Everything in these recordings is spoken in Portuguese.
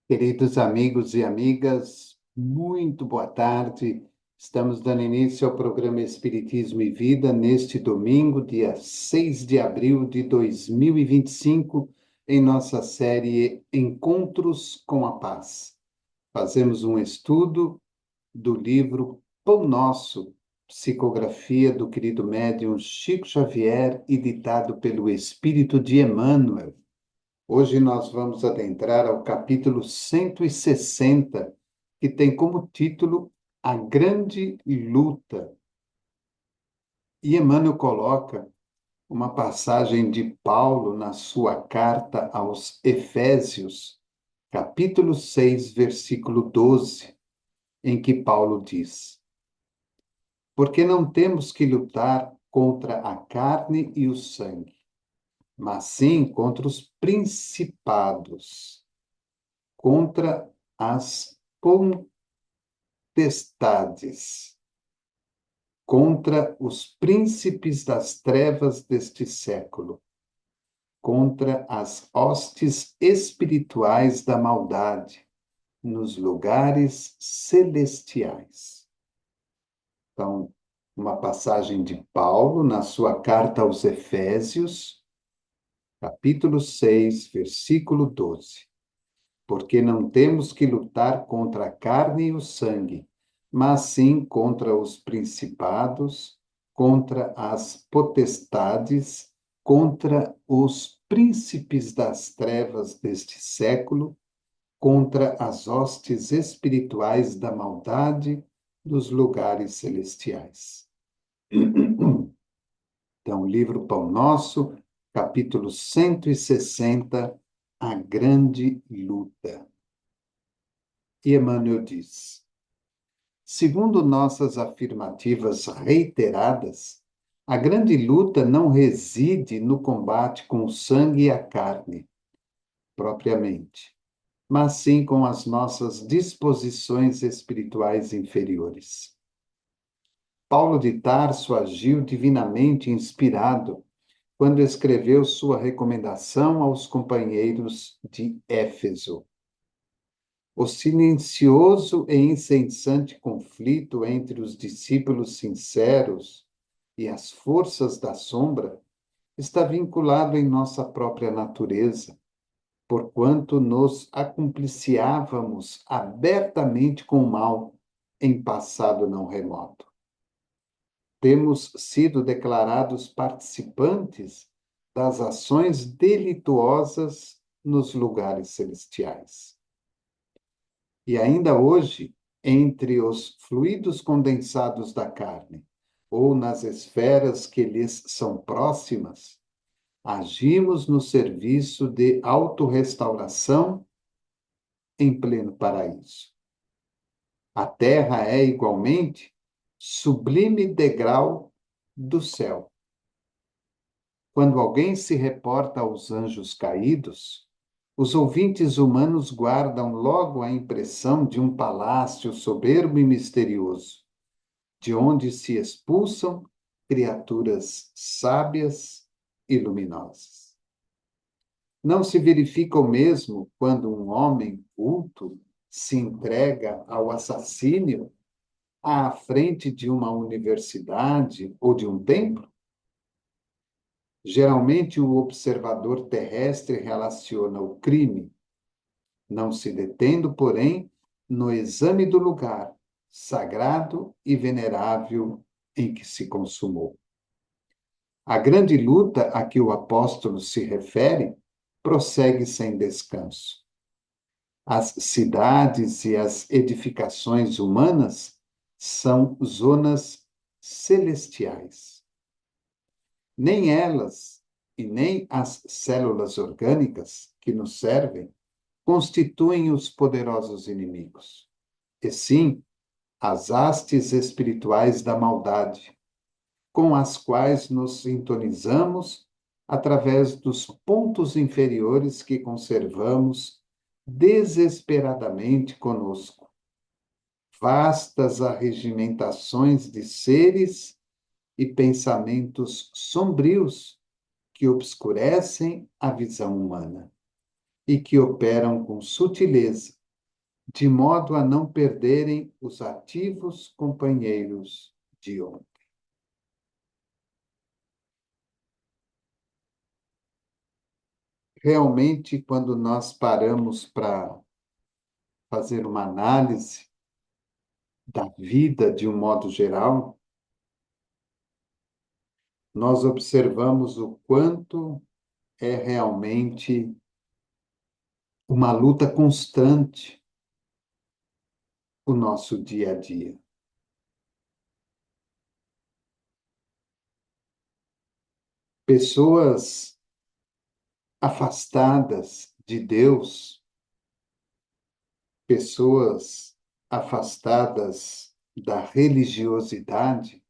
Queridos amigos e amigas, muito boa tarde. Estamos dando início ao programa Espiritismo e Vida neste domingo, dia 6 de abril de 2025, em nossa série Encontros com a Paz. Fazemos um estudo do livro Pão Nosso, psicografia do querido médium Chico Xavier e ditado pelo Espírito de Emmanuel. Hoje nós vamos adentrar ao capítulo 160, que tem como título A Grande Luta. E Emmanuel coloca uma passagem de Paulo na sua carta aos Efésios, capítulo 6, versículo 12, em que Paulo diz: Porque não temos que lutar contra a carne e o sangue, mas sim contra os principados, contra as potestades, contra os príncipes das trevas deste século, contra as hostes espirituais da maldade nos lugares celestiais. Então, uma passagem de Paulo na sua carta aos Efésios, capítulo 6, versículo 12. Porque não temos que lutar contra a carne e o sangue, mas sim contra os principados, contra as potestades, contra os príncipes das trevas deste século, contra as hostes espirituais da maldade dos lugares celestiais. Então, livro Pão Nosso, capítulo 160, A Grande Luta. E Emmanuel diz: segundo nossas afirmativas reiteradas, a grande luta não reside no combate com o sangue e a carne, propriamente, mas sim com as nossas disposições espirituais inferiores. Paulo de Tarso agiu divinamente inspirado quando escreveu sua recomendação aos companheiros de Éfeso. O silencioso e incessante conflito entre os discípulos sinceros e as forças da sombra está vinculado em nossa própria natureza, porquanto nos acumpliciávamos abertamente com o mal em passado não remoto. Temos sido declarados participantes das ações delituosas nos lugares celestiais. E ainda hoje, entre os fluidos condensados da carne, ou nas esferas que lhes são próximas, agimos no serviço de autorrestauração em pleno paraíso. A terra é, igualmente, sublime degrau do céu. Quando alguém se reporta aos anjos caídos, os ouvintes humanos guardam logo a impressão de um palácio soberbo e misterioso, de onde se expulsam criaturas sábias e luminosas. Não se verifica o mesmo quando um homem culto se entrega ao assassínio à frente de uma universidade ou de um templo? Geralmente, o observador terrestre relaciona o crime, não se detendo, porém, no exame do lugar sagrado e venerável em que se consumou. A grande luta a que o apóstolo se refere prossegue sem descanso. As cidades e as edificações humanas são zonas celestiais. Nem elas e nem as células orgânicas que nos servem constituem os poderosos inimigos, e sim as hastes espirituais da maldade, com as quais nos sintonizamos através dos pontos inferiores que conservamos desesperadamente conosco. Vastas arregimentações de seres e pensamentos sombrios que obscurecem a visão humana e que operam com sutileza de modo a não perderem os ativos companheiros de ontem. Realmente, quando nós paramos para fazer uma análise da vida de um modo geral, nós observamos o quanto é realmente uma luta constante o nosso dia a dia. Pessoas afastadas de Deus, pessoas afastadas da religiosidade,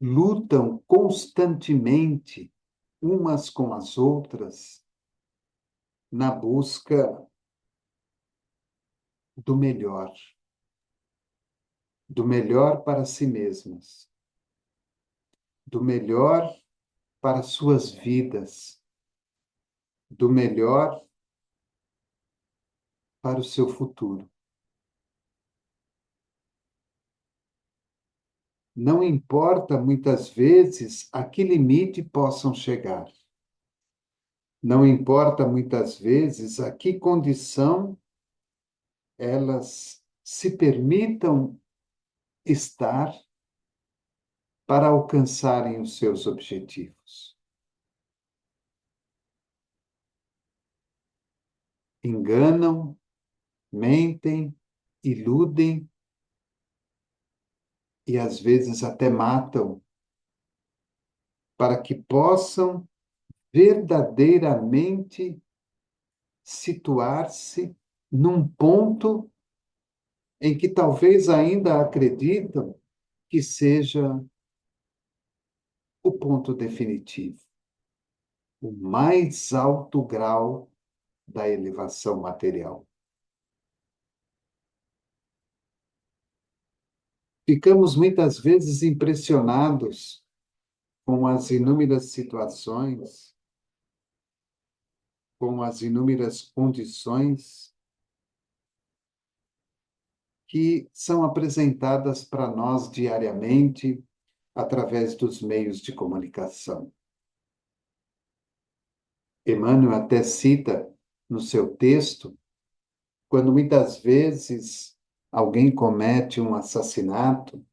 lutam constantemente umas com as outras na busca do melhor para si mesmas, do melhor para suas vidas, do melhor para o seu futuro. Não importa muitas vezes a que limite possam chegar. Não importa muitas vezes a que condição elas se permitam estar para alcançarem os seus objetivos. Enganam, mentem, iludem e às vezes até matam para que possam verdadeiramente situar-se num ponto em que talvez ainda acreditam que seja o ponto definitivo, o mais alto grau da elevação material. Ficamos muitas vezes impressionados com as inúmeras situações, com as inúmeras condições que são apresentadas para nós diariamente através dos meios de comunicação. Emmanuel até cita no seu texto, quando muitas vezes alguém comete um assassinato,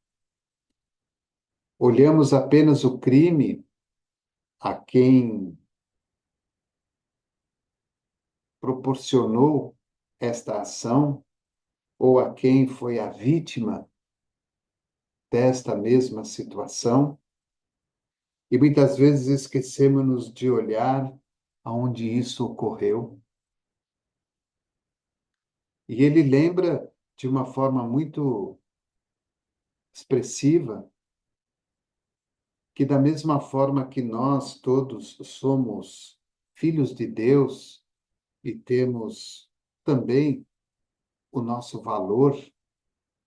olhamos apenas o crime a quem proporcionou esta ação ou a quem foi a vítima desta mesma situação, e muitas vezes esquecemos de olhar aonde isso ocorreu. E ele lembra de uma forma muito expressiva que da mesma forma que nós todos somos filhos de Deus e temos também o nosso valor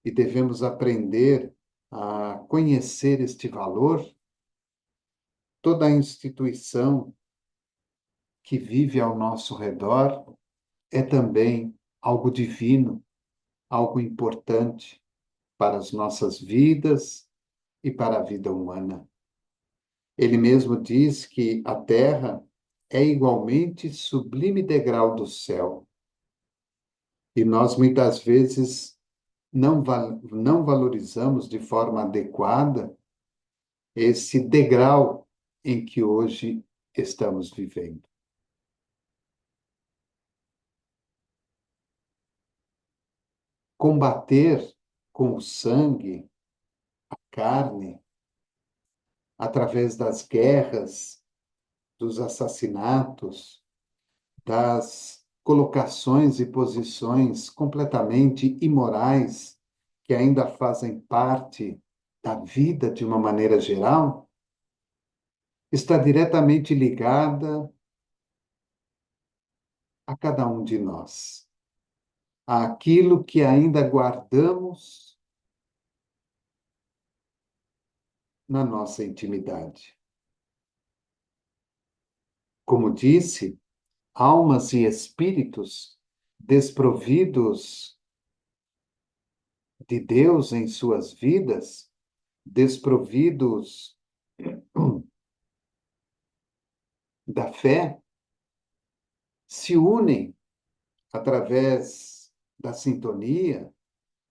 e devemos aprender a conhecer este valor, toda a instituição que vive ao nosso redor é também algo divino, algo importante para as nossas vidas e para a vida humana. Ele mesmo diz que a terra é igualmente sublime degrau do céu. E nós muitas vezes não valorizamos de forma adequada esse degrau em que hoje estamos vivendo. Combater com o sangue, a carne, através das guerras, dos assassinatos, das colocações e posições completamente imorais que ainda fazem parte da vida de uma maneira geral, está diretamente ligada a cada um de nós, àquilo que ainda guardamos na nossa intimidade. Como disse, almas e espíritos desprovidos de Deus em suas vidas, desprovidos da fé, se unem através da sintonia,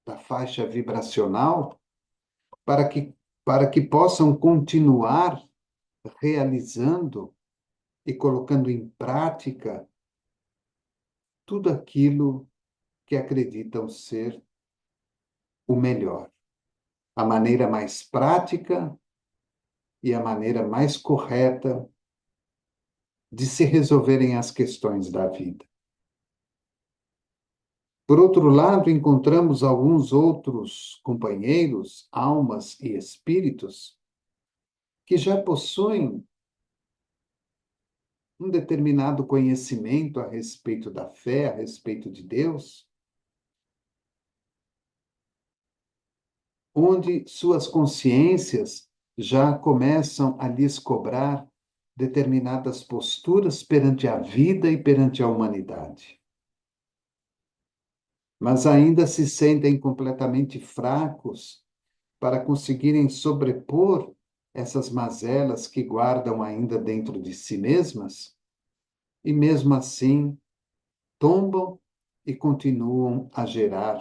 da faixa vibracional, para que, para que possam continuar realizando e colocando em prática tudo aquilo que acreditam ser o melhor, a maneira mais prática e a maneira mais correta de se resolverem as questões da vida. Por outro lado, encontramos alguns outros companheiros, almas e espíritos que já possuem um determinado conhecimento a respeito da fé, a respeito de Deus, onde suas consciências já começam a lhes cobrar determinadas posturas perante a vida e perante a humanidade. Mas ainda se sentem completamente fracos para conseguirem sobrepor essas mazelas que guardam ainda dentro de si mesmas, e mesmo assim tombam e continuam a gerar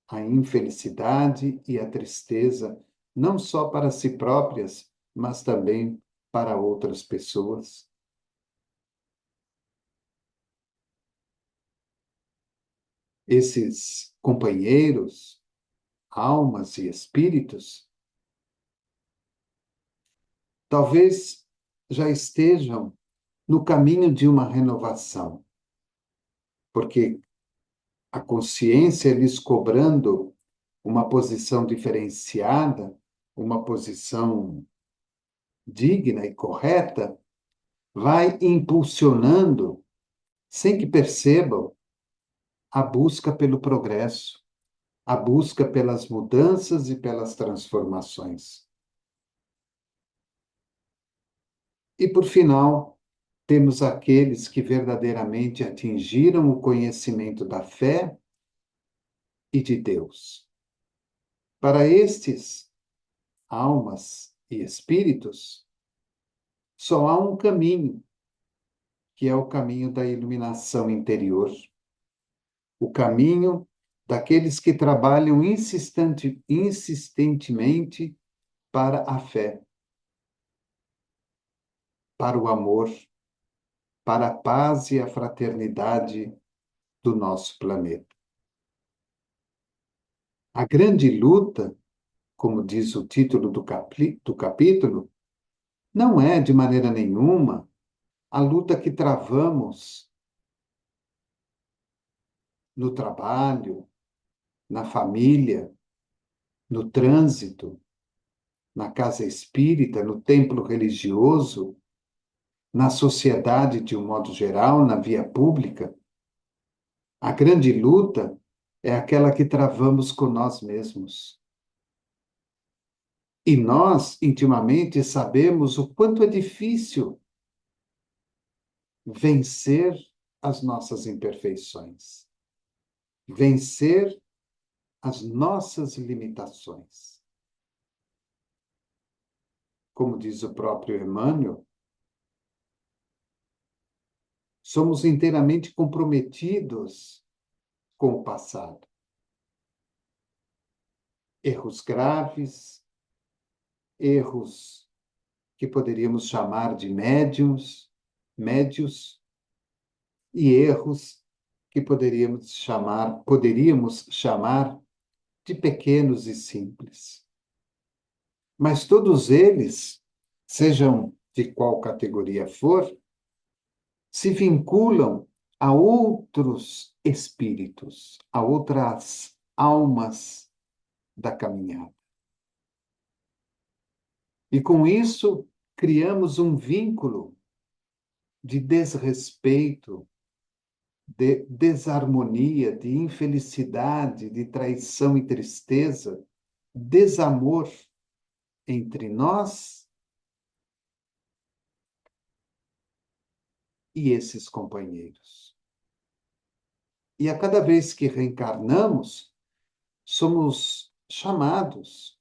a infelicidade e a tristeza, não só para si próprias, mas também para outras pessoas. Esses companheiros, almas e espíritos, talvez já estejam no caminho de uma renovação, porque a consciência lhes cobrando uma posição diferenciada, uma posição digna e correta, vai impulsionando, sem que percebam, a busca pelo progresso, a busca pelas mudanças e pelas transformações. E, por final, temos aqueles que verdadeiramente atingiram o conhecimento da fé e de Deus. Para estes, almas e espíritos, só há um caminho, que é o caminho da iluminação interior, o caminho daqueles que trabalham insistentemente para a fé, para o amor, para a paz e a fraternidade do nosso planeta. A grande luta, como diz o título do capítulo, não é, de maneira nenhuma, a luta que travamos no trabalho, na família, no trânsito, na casa espírita, no templo religioso, na sociedade de um modo geral, na via pública. A grande luta é aquela que travamos com nós mesmos. E nós, intimamente, sabemos o quanto é difícil vencer as nossas imperfeições, vencer as nossas limitações. Como diz o próprio Emmanuel, somos inteiramente comprometidos com o passado. Erros graves, erros que poderíamos chamar de médios, e erros que poderíamos chamar de pequenos e simples. Mas todos eles, sejam de qual categoria for, se vinculam a outros espíritos, a outras almas da caminhada. E com isso, criamos um vínculo de desrespeito, de desarmonia, de infelicidade, de traição e tristeza, desamor entre nós e esses companheiros. E a cada vez que reencarnamos, somos chamados,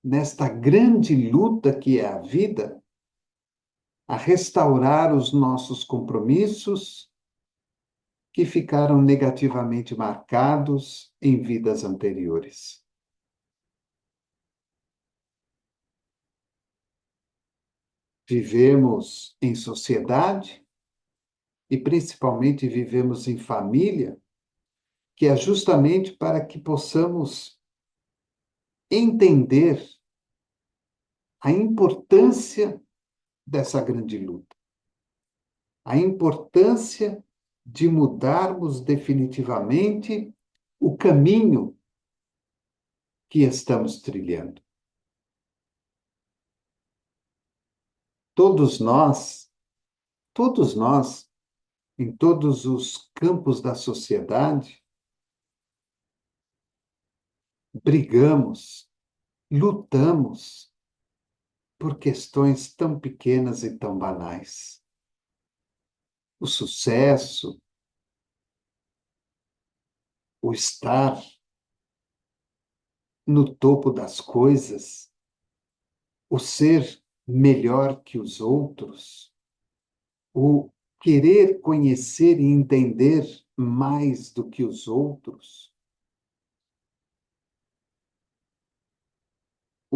nesta grande luta que é a vida, a restaurar os nossos compromissos que ficaram negativamente marcados em vidas anteriores. Vivemos em sociedade e principalmente vivemos em família, que é justamente para que possamos entender a importância dessa grande luta, a importância de mudarmos definitivamente o caminho que estamos trilhando. Todos nós, em todos os campos da sociedade, brigamos, lutamos por questões tão pequenas e tão banais. O sucesso, o estar no topo das coisas, o ser melhor que os outros, o querer conhecer e entender mais do que os outros,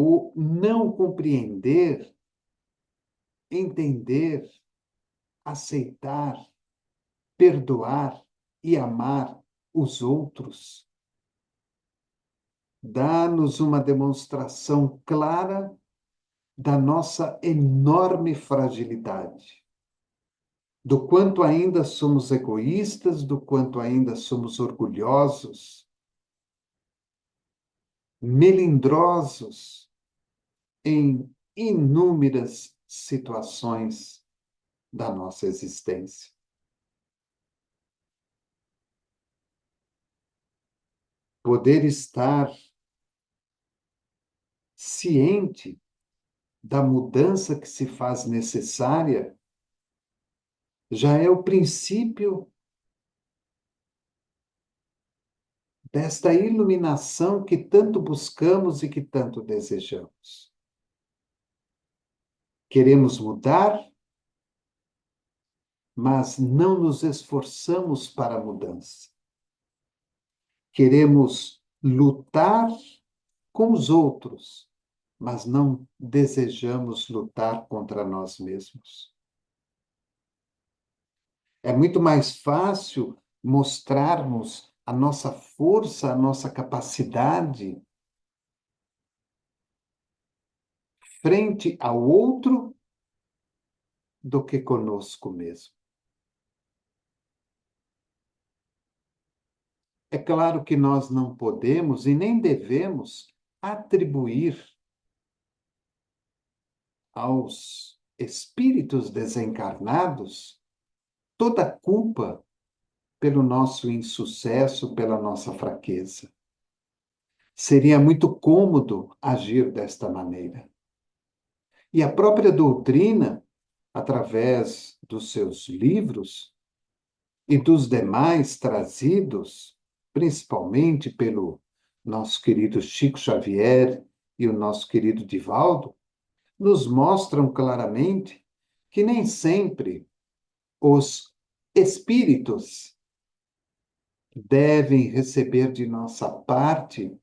o não compreender, entender, aceitar, perdoar e amar os outros, dá-nos uma demonstração clara da nossa enorme fragilidade, do quanto ainda somos egoístas, do quanto ainda somos orgulhosos, melindrosos em inúmeras situações da nossa existência. Poder estar ciente da mudança que se faz necessária já é o princípio desta iluminação que tanto buscamos e que tanto desejamos. Queremos mudar, mas não nos esforçamos para a mudança. Queremos lutar com os outros, mas não desejamos lutar contra nós mesmos. É muito mais fácil mostrarmos a nossa força, a nossa capacidade frente ao outro do que conosco mesmo. É claro que nós não podemos e nem devemos atribuir aos espíritos desencarnados toda a culpa pelo nosso insucesso, pela nossa fraqueza. Seria muito cômodo agir desta maneira. E a própria doutrina, através dos seus livros e dos demais trazidos, principalmente pelo nosso querido Chico Xavier e o nosso querido Divaldo, nos mostram claramente que nem sempre os espíritos devem receber de nossa parte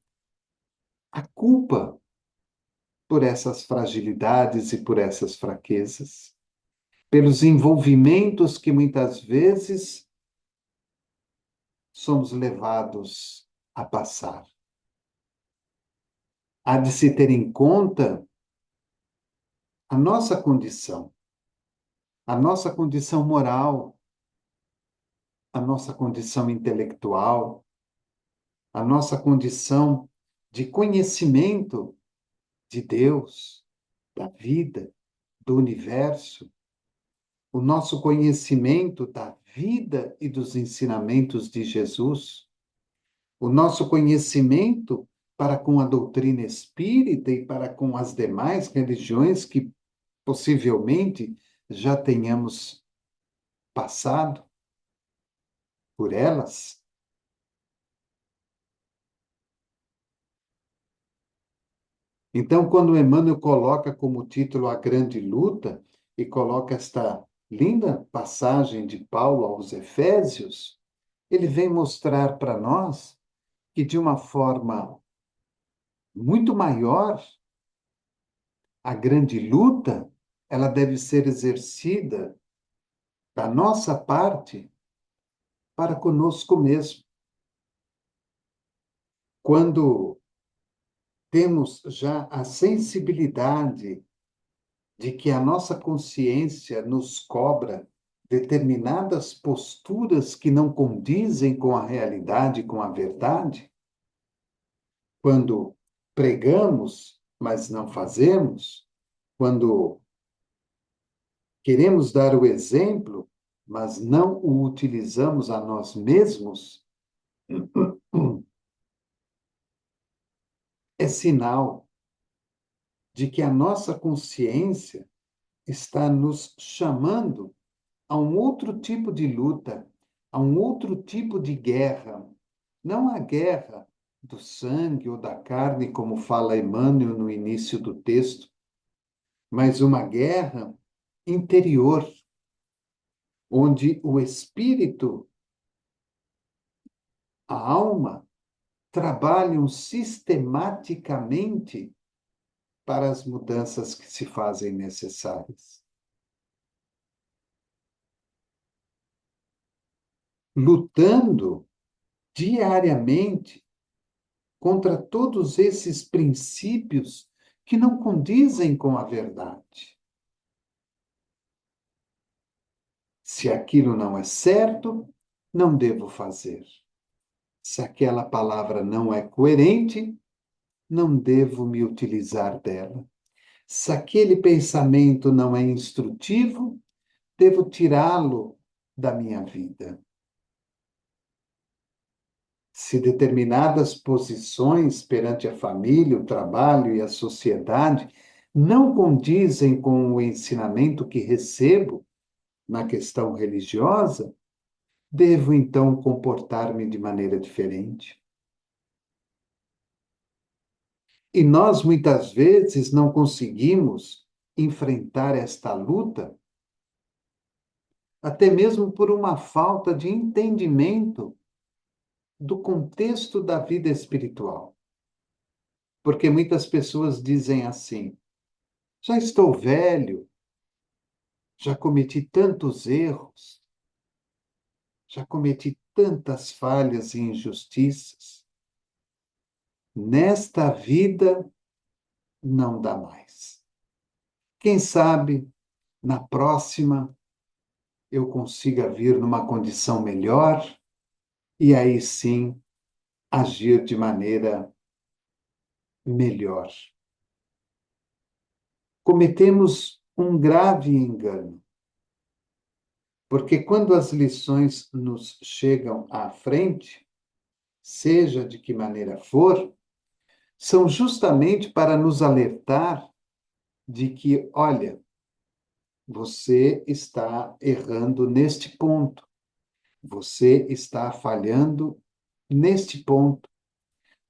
a culpa por essas fragilidades e por essas fraquezas, pelos envolvimentos que muitas vezes somos levados a passar. Há de se ter em conta a nossa condição moral, a nossa condição intelectual, a nossa condição de conhecimento de Deus, da vida, do universo, o nosso conhecimento da vida e dos ensinamentos de Jesus, o nosso conhecimento para com a doutrina espírita e para com as demais religiões que possivelmente já tenhamos passado. por elas. Então, quando Emmanuel coloca como título A Grande Luta e coloca esta linda passagem de Paulo aos Efésios, ele vem mostrar para nós que, de uma forma muito maior, a grande luta, ela deve ser exercida da nossa parte para conosco mesmo. Quando temos já a sensibilidade de que a nossa consciência nos cobra determinadas posturas que não condizem com a realidade, com a verdade, quando pregamos, mas não fazemos, quando queremos dar o exemplo, mas não o utilizamos a nós mesmos, é sinal de que a nossa consciência está nos chamando a um outro tipo de luta, a um outro tipo de guerra. Não a guerra do sangue ou da carne, como fala Emmanuel no início do texto, mas uma guerra interior, onde o espírito, a alma, trabalham sistematicamente para as mudanças que se fazem necessárias. Lutando diariamente contra todos esses princípios que não condizem com a verdade. Se aquilo não é certo, não devo fazer. Se aquela palavra não é coerente, não devo me utilizar dela. Se aquele pensamento não é instrutivo, devo tirá-lo da minha vida. Se determinadas posições perante a família, o trabalho e a sociedade não condizem com o ensinamento que recebo na questão religiosa, devo então comportar-me de maneira diferente. E nós muitas vezes não conseguimos enfrentar esta luta, até mesmo por uma falta de entendimento do contexto da vida espiritual. Porque muitas pessoas dizem assim: já estou velho, já cometi tantos erros, já cometi tantas falhas e injustiças. Nesta vida não dá mais. Quem sabe na próxima eu consiga vir numa condição melhor e aí sim agir de maneira melhor. Cometemos um grave engano, porque quando as lições nos chegam à frente, seja de que maneira for, são justamente para nos alertar de que, olha, você está errando neste ponto, você está falhando neste ponto,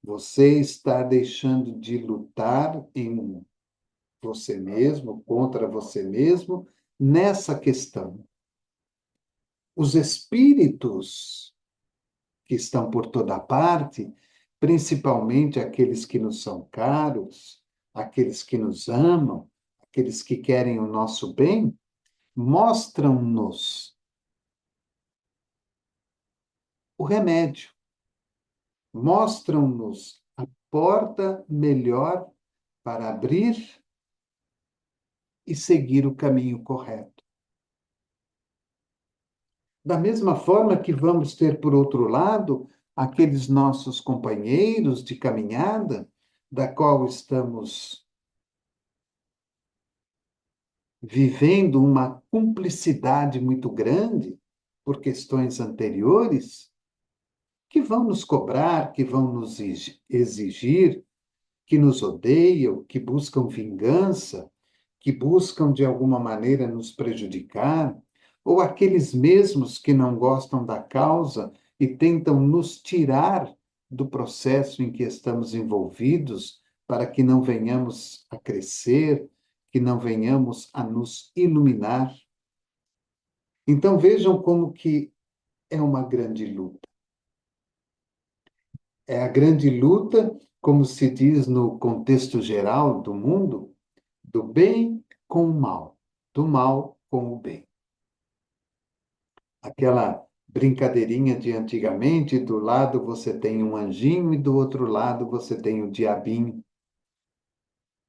você está deixando de lutar em você mesmo, contra você mesmo, nessa questão. Os espíritos que estão por toda parte, principalmente aqueles que nos são caros, aqueles que nos amam, aqueles que querem o nosso bem, mostram-nos o remédio, mostram-nos a porta melhor para abrir e seguir o caminho correto. Da mesma forma que vamos ter, por outro lado, aqueles nossos companheiros de caminhada, da qual estamos vivendo uma cumplicidade muito grande por questões anteriores, que vão nos cobrar, que vão nos exigir, que nos odeiam, que buscam vingança, que buscam de alguma maneira nos prejudicar, ou aqueles mesmos que não gostam da causa e tentam nos tirar do processo em que estamos envolvidos, para que não venhamos a crescer, que não venhamos a nos iluminar. Então vejam como que é uma grande luta. É a grande luta, como se diz no contexto geral do mundo, do bem com o mal, do mal com o bem. Aquela brincadeirinha de antigamente, do lado você tem um anjinho e do outro lado você tem o diabinho.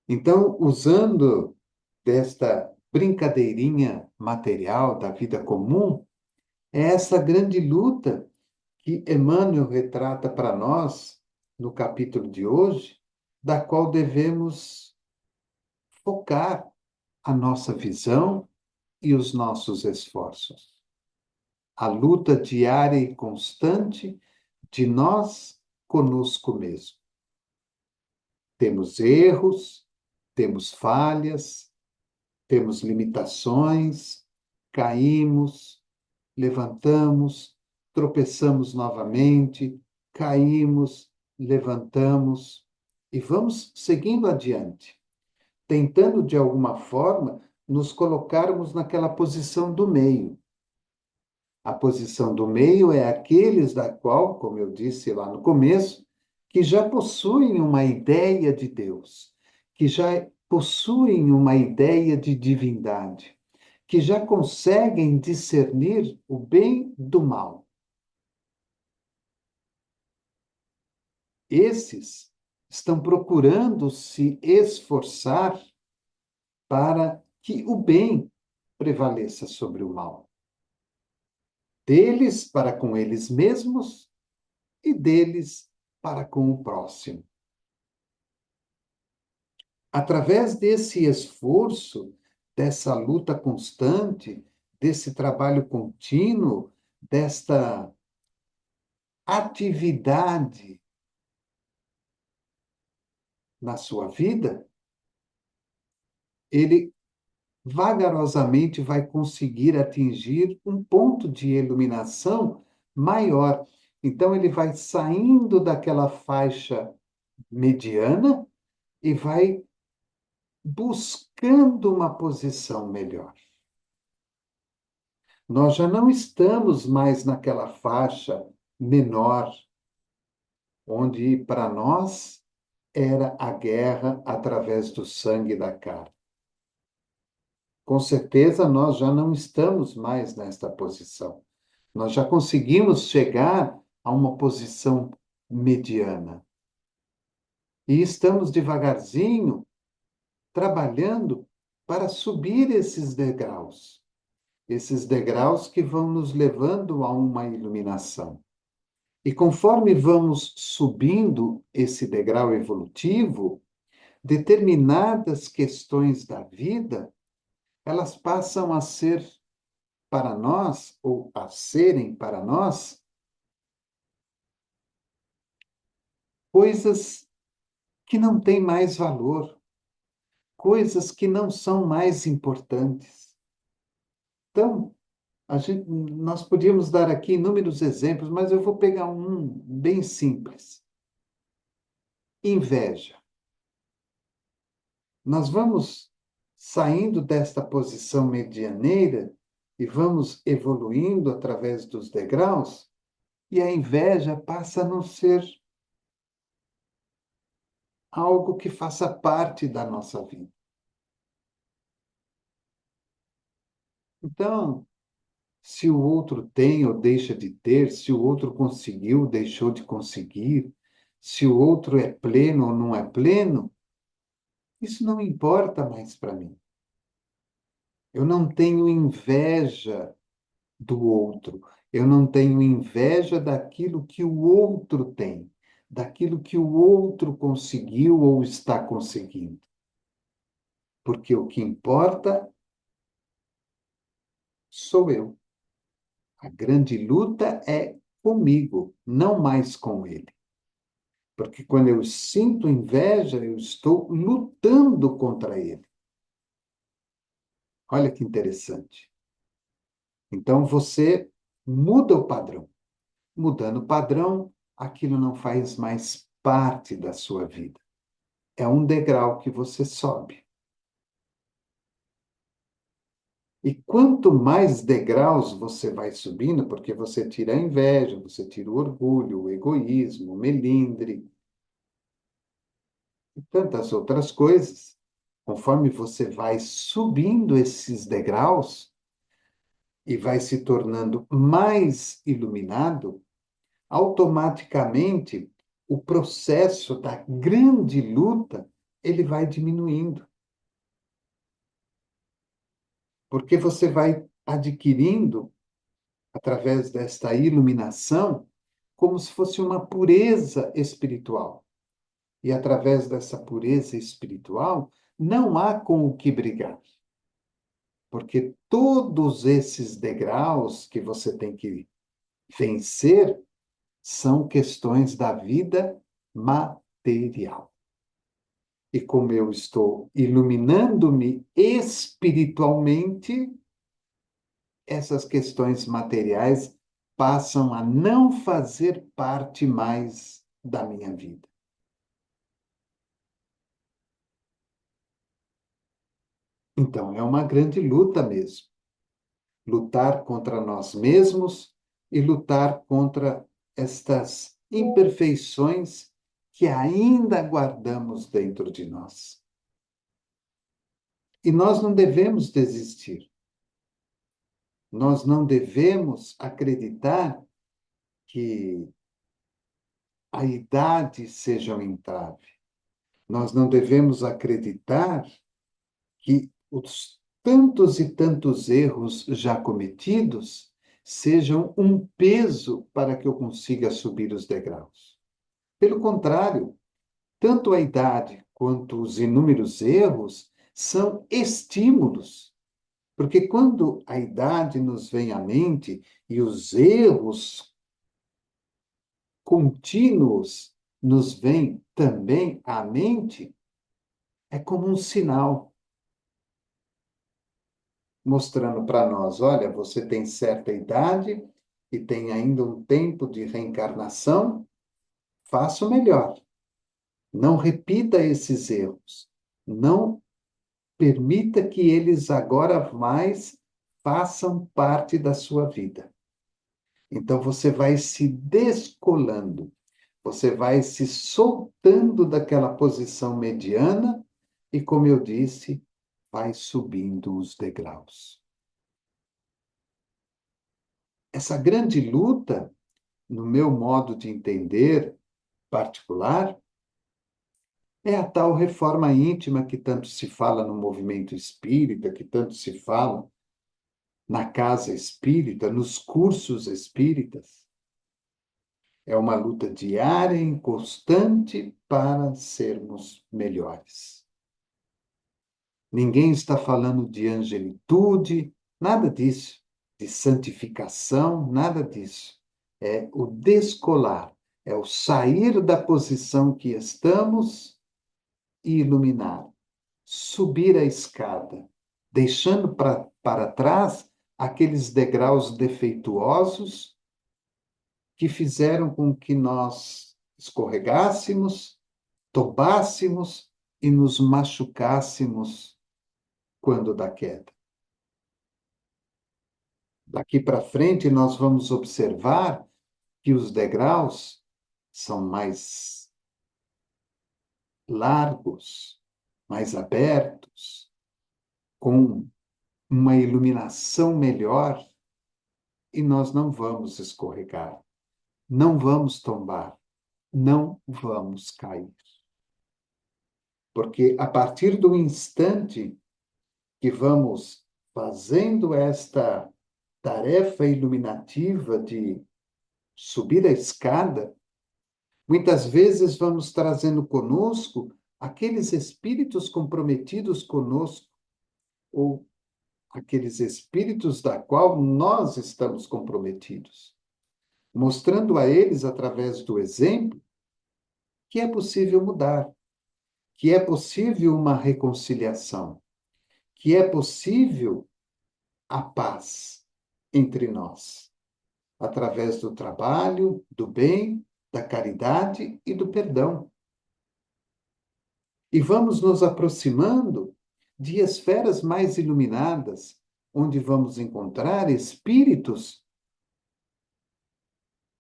Então, usando desta brincadeirinha material da vida comum, é essa grande luta que Emmanuel retrata para nós no capítulo de hoje, da qual devemos focar a nossa visão e os nossos esforços. A luta diária e constante de nós conosco mesmo. Temos erros, temos falhas, temos limitações, caímos, levantamos, tropeçamos novamente, caímos, levantamos e vamos seguindo adiante, tentando de alguma forma nos colocarmos naquela posição do meio. A posição do meio é aqueles da qual, como eu disse lá no começo, que já possuem uma ideia de Deus, que já possuem uma ideia de divindade, que já conseguem discernir o bem do mal. Esses estão procurando se esforçar para que o bem prevaleça sobre o mal. Deles para com eles mesmos e deles para com o próximo. Através desse esforço, dessa luta constante, desse trabalho contínuo, desta atividade na sua vida, ele vagarosamente vai conseguir atingir um ponto de iluminação maior. Então, ele vai saindo daquela faixa mediana e vai buscando uma posição melhor. Nós já não estamos mais naquela faixa menor, onde para nós era a guerra através do sangue da carne. Com certeza nós já não estamos mais nesta posição. Nós já conseguimos chegar a uma posição mediana. E estamos devagarzinho trabalhando para subir esses degraus que vão nos levando a uma iluminação. E conforme vamos subindo esse degrau evolutivo, determinadas questões da vida, elas passam a ser para nós, ou a serem para nós, coisas que não têm mais valor, coisas que não são mais importantes. Então, nós podíamos dar aqui inúmeros exemplos, mas eu vou pegar um bem simples. Inveja. Nós vamos saindo desta posição medianeira e vamos evoluindo através dos degraus, e a inveja passa a não ser algo que faça parte da nossa vida. Então, se o outro tem ou deixa de ter, se o outro conseguiu ou deixou de conseguir, se o outro é pleno ou não é pleno, isso não importa mais para mim. Eu não tenho inveja do outro. Eu não tenho inveja daquilo que o outro tem, daquilo que o outro conseguiu ou está conseguindo. Porque o que importa sou eu. A grande luta é comigo, não mais com ele. Porque quando eu sinto inveja, eu estou lutando contra ele. Olha que interessante. Então você muda o padrão. Mudando o padrão, aquilo não faz mais parte da sua vida. É um degrau que você sobe. E quanto mais degraus você vai subindo, porque você tira a inveja, você tira o orgulho, o egoísmo, o melindre e tantas outras coisas, conforme você vai subindo esses degraus e vai se tornando mais iluminado, automaticamente o processo da grande luta ele vai diminuindo, porque você vai adquirindo através desta iluminação como se fosse uma pureza espiritual. E através dessa pureza espiritual não há com o que brigar, porque todos esses degraus que você tem que vencer são questões da vida material. E como eu estou iluminando-me espiritualmente, essas questões materiais passam a não fazer parte mais da minha vida. Então, é uma grande luta mesmo. Lutar contra nós mesmos e lutar contra estas imperfeições que ainda guardamos dentro de nós. E nós não devemos desistir. Nós não devemos acreditar que a idade seja um entrave. Nós não devemos acreditar que os tantos e tantos erros já cometidos sejam um peso para que eu consiga subir os degraus. Pelo contrário, tanto a idade quanto os inúmeros erros são estímulos, porque quando a idade nos vem à mente e os erros contínuos nos vêm também à mente, é como um sinal mostrando para nós: olha, você tem certa idade e tem ainda um tempo de reencarnação, faça o melhor. Não repita esses erros. Não permita que eles agora mais façam parte da sua vida. Então você vai se descolando, você vai se soltando daquela posição mediana e, como eu disse, vai subindo os degraus. Essa grande luta, no meu modo de entender particular, é a tal reforma íntima que tanto se fala no movimento espírita, que tanto se fala na casa espírita, nos cursos espíritas. É uma luta diária e constante para sermos melhores. Ninguém está falando de angelitude, nada disso, de santificação, nada disso. É o descolar, é o sair da posição que estamos e iluminar, subir a escada, deixando para trás aqueles degraus defeituosos que fizeram com que nós escorregássemos, tombássemos e nos machucássemos quando da queda. Daqui para frente, nós vamos observar que os degraus são mais largos, mais abertos, com uma iluminação melhor, e nós não vamos escorregar, não vamos tombar, não vamos cair. Porque a partir do instante que vamos fazendo esta tarefa iluminativa de subir a escada, muitas vezes vamos trazendo conosco aqueles espíritos comprometidos conosco, ou aqueles espíritos da qual nós estamos comprometidos, mostrando a eles, através do exemplo, que é possível mudar, que é possível uma reconciliação, que é possível a paz. entre nós, através do trabalho, do bem, da caridade e do perdão. E vamos nos aproximando de esferas mais iluminadas, onde vamos encontrar espíritos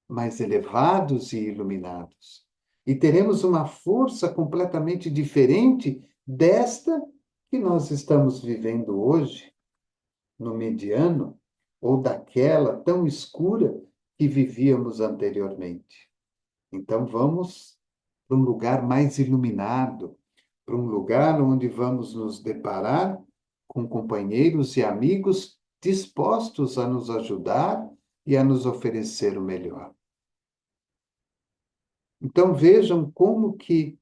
mais elevados e iluminados. E teremos uma força completamente diferente desta que nós estamos vivendo hoje, no mediano, ou daquela tão escura que vivíamos anteriormente. Então, vamos para um lugar mais iluminado, para um lugar onde vamos nos deparar com companheiros e amigos dispostos a nos ajudar e a nos oferecer o melhor. Então, vejam como que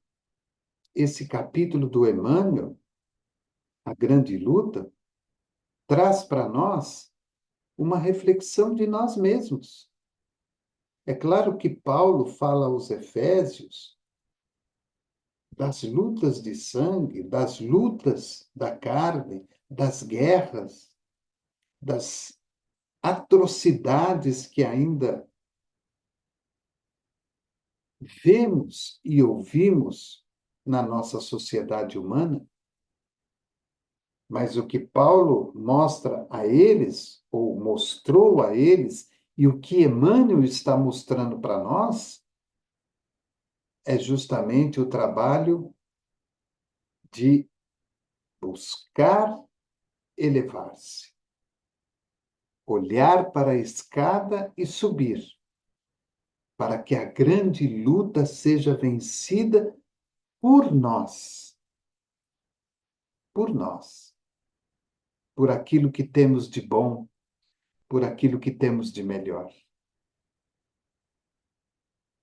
esse capítulo do Emmanuel, A Grande Luta, traz para nós uma reflexão de nós mesmos. É claro que Paulo fala aos Efésios das lutas de sangue, das lutas da carne, das guerras, das atrocidades que ainda vemos e ouvimos na nossa sociedade humana. Mas o que Paulo mostra a eles, ou mostrou a eles, e o que Emmanuel está mostrando para nós, é justamente o trabalho de buscar elevar-se, olhar para a escada e subir, para que a grande luta seja vencida por nós, por aquilo que temos de bom, por aquilo que temos de melhor.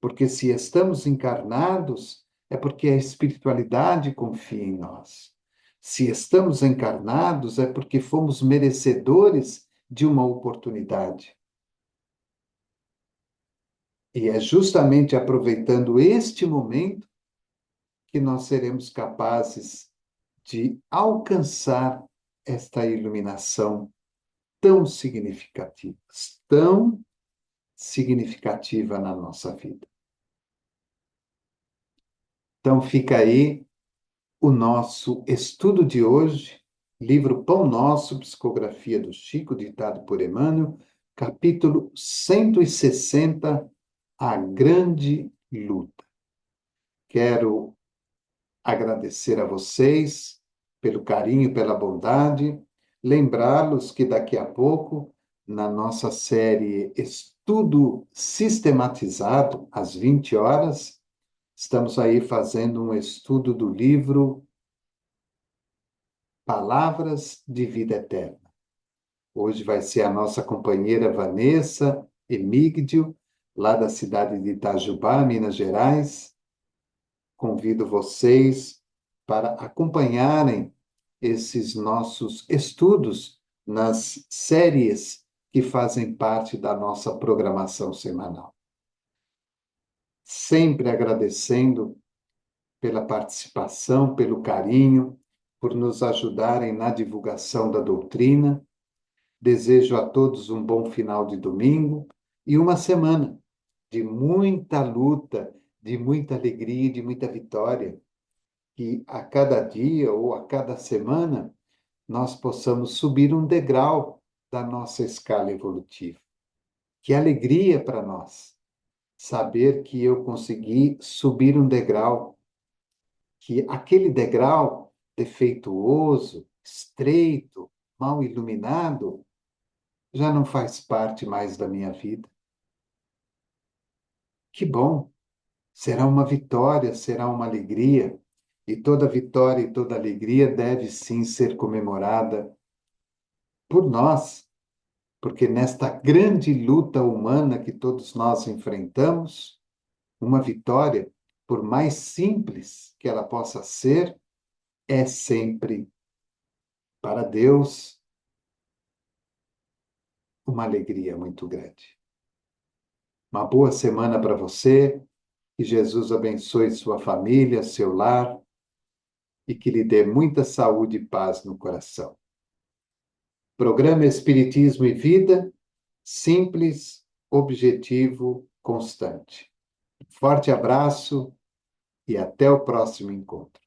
Porque se estamos encarnados, é porque a espiritualidade confia em nós. Se estamos encarnados, é porque fomos merecedores de uma oportunidade. E é justamente aproveitando este momento que nós seremos capazes de alcançar esta iluminação tão significativa na nossa vida. Então fica aí o nosso estudo de hoje, livro Pão Nosso, psicografia do Chico, ditado por Emmanuel, capítulo 160, A Grande Luta. Quero agradecer a vocês pelo carinho, pela bondade, lembrá-los que daqui a pouco, na nossa série Estudo Sistematizado, às 20 horas, estamos aí fazendo um estudo do livro Palavras de Vida Eterna. Hoje vai ser a nossa companheira Vanessa Emígdio, lá da cidade de Itajubá, Minas Gerais. Convido vocês para acompanharem esses nossos estudos nas séries que fazem parte da nossa programação semanal. Sempre agradecendo pela participação, pelo carinho, por nos ajudarem na divulgação da doutrina. Desejo a todos um bom final de domingo e uma semana de muita luta, de muita alegria e de muita vitória. Que a cada dia ou a cada semana nós possamos subir um degrau da nossa escala evolutiva. Que alegria para nós saber que eu consegui subir um degrau, que aquele degrau defeituoso, estreito, mal iluminado, já não faz parte mais da minha vida. Que bom! Será uma vitória, será uma alegria. E toda vitória e toda alegria deve sim ser comemorada por nós, porque nesta grande luta humana que todos nós enfrentamos, uma vitória, por mais simples que ela possa ser, é sempre para Deus uma alegria muito grande. Uma boa semana para você, que Jesus abençoe sua família, seu lar e que lhe dê muita saúde e paz no coração. Programa Espiritismo e Vida, Simples, objetivo, constante. Forte abraço e até o próximo encontro.